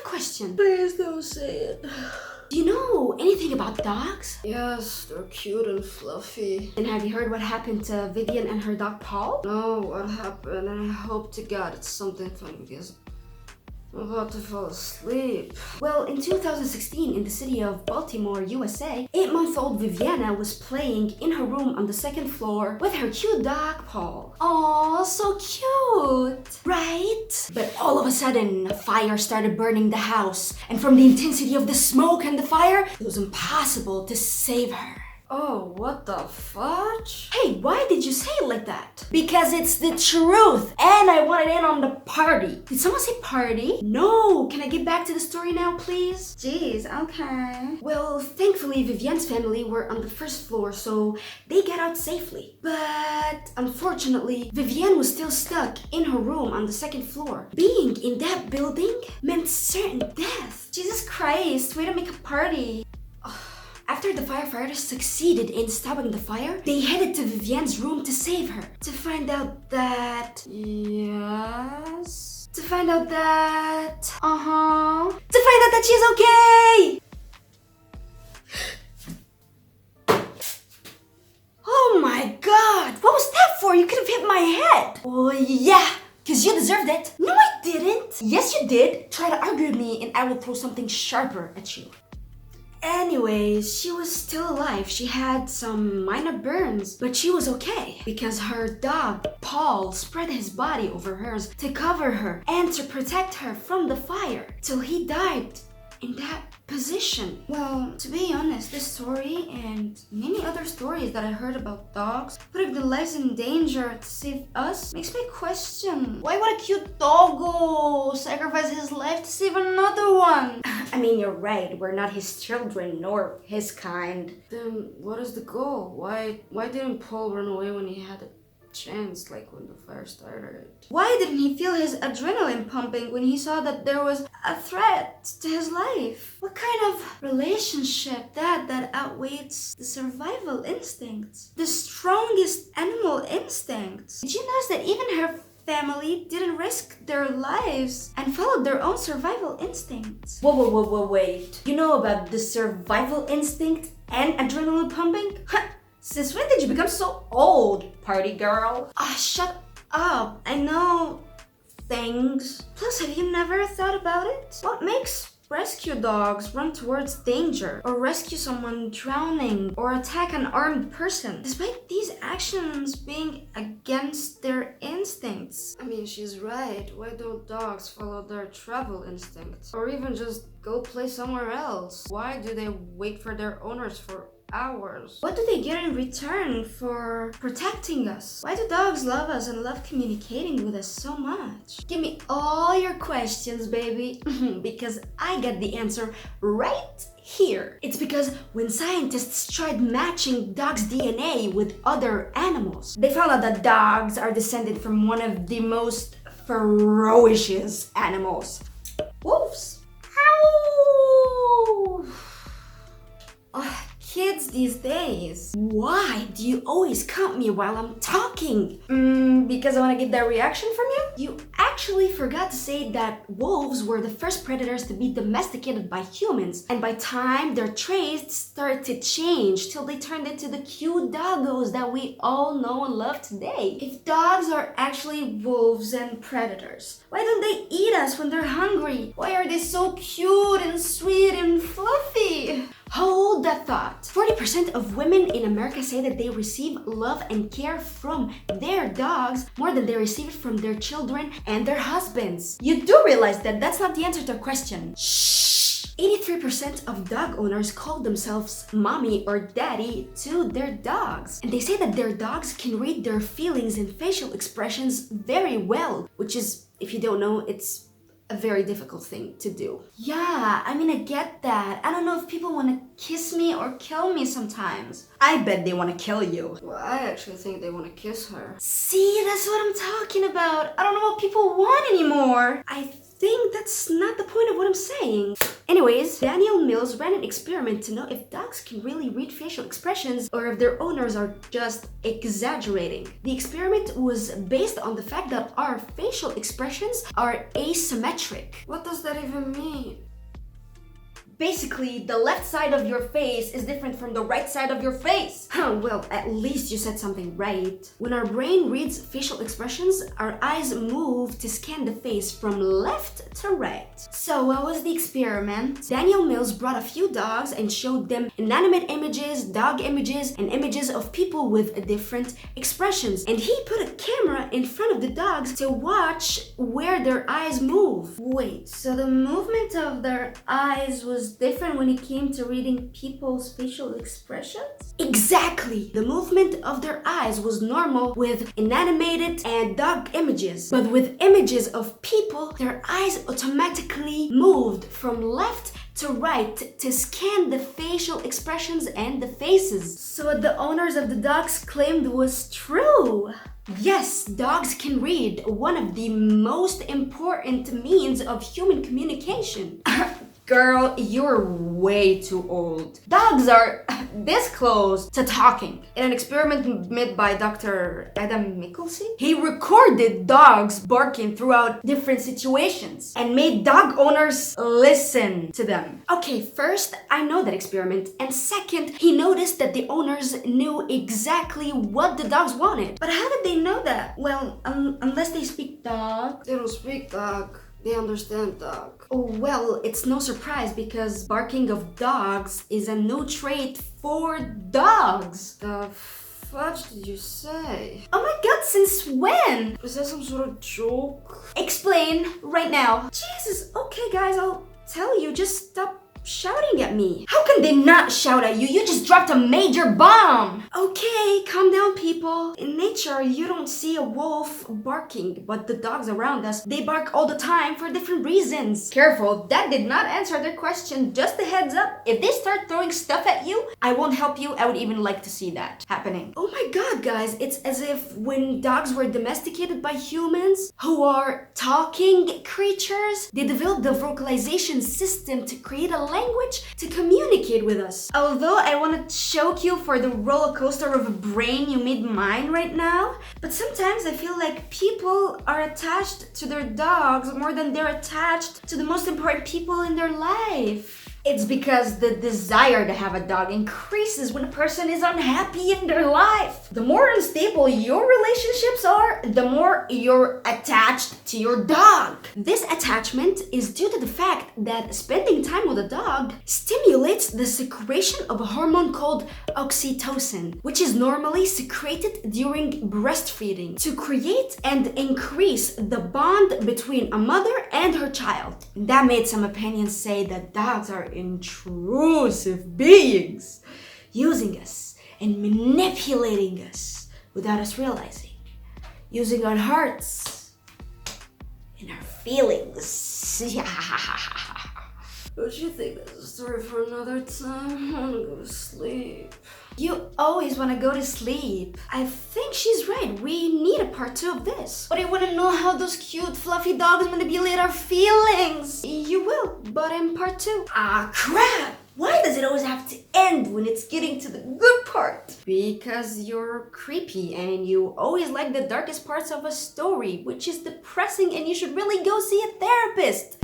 question. Please don't say it. Do you know anything about dogs? Yes, they're cute and fluffy. And have you heard what happened to Vivian and her dog Paul? No, what happened? And I hope to God it's something funny because I'm about to fall asleep. Well, in 2016, in the city of Baltimore, USA, 8-month-old Viviana was playing in her room on the second floor with her cute dog, Paul. Aw, so cute, right? But all of a sudden, a fire started burning the house. And from the intensity of the smoke and the fire, it was impossible to save her. Oh, what the fudge? Hey, why did you say it like that? Because it's the truth, and I wanted in on the party. Did someone say party? No, can I get back to the story now, please? Jeez, okay. Well, thankfully, Vivian's family were on the first floor, so they got out safely. But unfortunately, Vivian was still stuck in her room on the second floor. Being in that building meant certain death. Jesus Christ, way to make a party. After the firefighters succeeded in stopping the fire, they headed to Vivian's room to save her. To find out that... Yes? To find out that... To find out that she's okay! Oh my god! What was that for? You could have hit my head! Oh yeah! Because you deserved it. No, I didn't. Yes, you did. Try to argue with me and I will throw something sharper at you. Anyways, she was still alive. She had some minor burns, but she was okay because her dog, Paul, spread his body over hers to cover her and to protect her from the fire till he died in that position. Well, to be honest, this story and many other stories that I heard about dogs putting their lives in danger to save us makes me question, why would a cute doggo sacrifice his life to save another one? I mean, you're right, we're not his children nor his kind. Then what is the goal? Why didn't Paul run away when he had a chance, like when the fire started? Why didn't he feel his adrenaline pumping when he saw that there was a threat to his life? What kind of relationship that outweighs the survival instincts? The strongest animal instincts. Did you notice that even her family didn't risk their lives and followed their own survival instincts? Whoa, wait. You know about the survival instinct and adrenaline pumping? Since when did you become so old, party girl? Shut up. I know things. Plus, have you never thought about it? What makes rescue dogs run towards danger or rescue someone drowning or attack an armed person despite these actions being against their instincts? I mean, she's right. Why don't dogs follow their travel instincts? Or even just go play somewhere else? Why do they wait for their owners for hours? What do they get in return for protecting us? Why do dogs love us and love communicating with us so much? Give me all your questions, baby, because I got the answer right here. It's because when scientists tried matching dogs' DNA with other animals, they found out that dogs are descended from one of the most ferocious animals, wolves. Ow! Kids these days, why do you always cut me while I'm talking? Because I want to get that reaction from you? You actually forgot to say that wolves were the first predators to be domesticated by humans, and by time their traits started to change till they turned into the cute doggos that we all know and love today. If dogs are actually wolves and predators, why don't they eat us when they're hungry? Why are they so cute and sweet and fluffy? Hold that thought. 40% of women in America say that they receive love and care from their dogs more than they receive it from their children and their husbands. You do realize that that's not the answer to the question. Shh! 83% of dog owners call themselves mommy or daddy to their dogs. And they say that their dogs can read their feelings and facial expressions very well, which is, if you don't know, it's a very difficult thing to do. Yeah, I mean, I get that. I don't know if people want to kiss me or kill me sometimes. I bet they want to kill you. Well, I actually think they want to kiss her. See, that's what I'm talking about. I don't know what people want anymore. I think that's not the point of what I'm saying? Anyways, Daniel Mills ran an experiment to know if dogs can really read facial expressions or if their owners are just exaggerating. The experiment was based on the fact that our facial expressions are asymmetric. What does that even mean? Basically, the left side of your face is different from the right side of your face. Well, at least you said something right. When our brain reads facial expressions, our eyes move to scan the face from left to right. So what was the experiment? Daniel Mills brought a few dogs and showed them inanimate images, dog images, and images of people with different expressions. And he put a camera in front of the dogs to watch where their eyes move. Wait, so the movement of their eyes was different when it came to reading people's facial expressions? Exactly! The movement of their eyes was normal with inanimated and dog images. But with images of people, their eyes automatically moved from left to right to scan the facial expressions and the faces. So what the owners of the dogs claimed was true. Yes, dogs can read, one of the most important means of human communication. Girl, you're way too old. Dogs are this close to talking. In an experiment made by Dr. Adam Mickelson, He recorded dogs barking throughout different situations and made dog owners listen to them. Okay, first, I know that experiment. And second, he noticed that the owners knew exactly what the dogs wanted. but how did they know that? Well, unless they speak dog. They don't speak dog. They understand dog. Oh, well, it's no surprise because barking of dogs is a new trait for dogs. The fudge did you say? Oh my god, since when? Is that some sort of joke? Explain right now. Jesus, okay guys, I'll tell you, just stop shouting at me. How can they not shout at you? You just dropped a major bomb. Okay, calm down people. In nature, you don't see a wolf barking, but the dogs around us, they bark all the time for different reasons. Careful, that did not answer the question. Just a heads up, if they start throwing stuff at you, I won't help you. I would even like to see that happening. Oh my god, guys, it's as if when dogs were domesticated by humans, who are talking creatures, they developed the vocalization system to create a language to communicate with us. Although I want to choke you for the roller coaster of a brain you made mine right now, but sometimes I feel like people are attached to their dogs more than they're attached to the most important people in their life. It's because the desire to have a dog increases when a person is unhappy in their life. The more unstable your relationships are, the more you're attached to your dog. This attachment is due to the fact that spending time with a dog stimulates the secretion of a hormone called oxytocin, which is normally secreted during breastfeeding to create and increase the bond between a mother and her child. That made some opinions say that dogs are intrusive beings, using us and manipulating us without us realizing, using our hearts and our feelings. Don't you think that's a story for another time? I wanna go to sleep. You always want to go to sleep. I think she's right. We need a part 2 of this. But I want to know how those cute fluffy dogs manipulate our feelings. You will, but in part 2. Ah, crap! Why does it always have to end when it's getting to the good part? Because you're creepy and you always like the darkest parts of a story, which is depressing and you should really go see a therapist.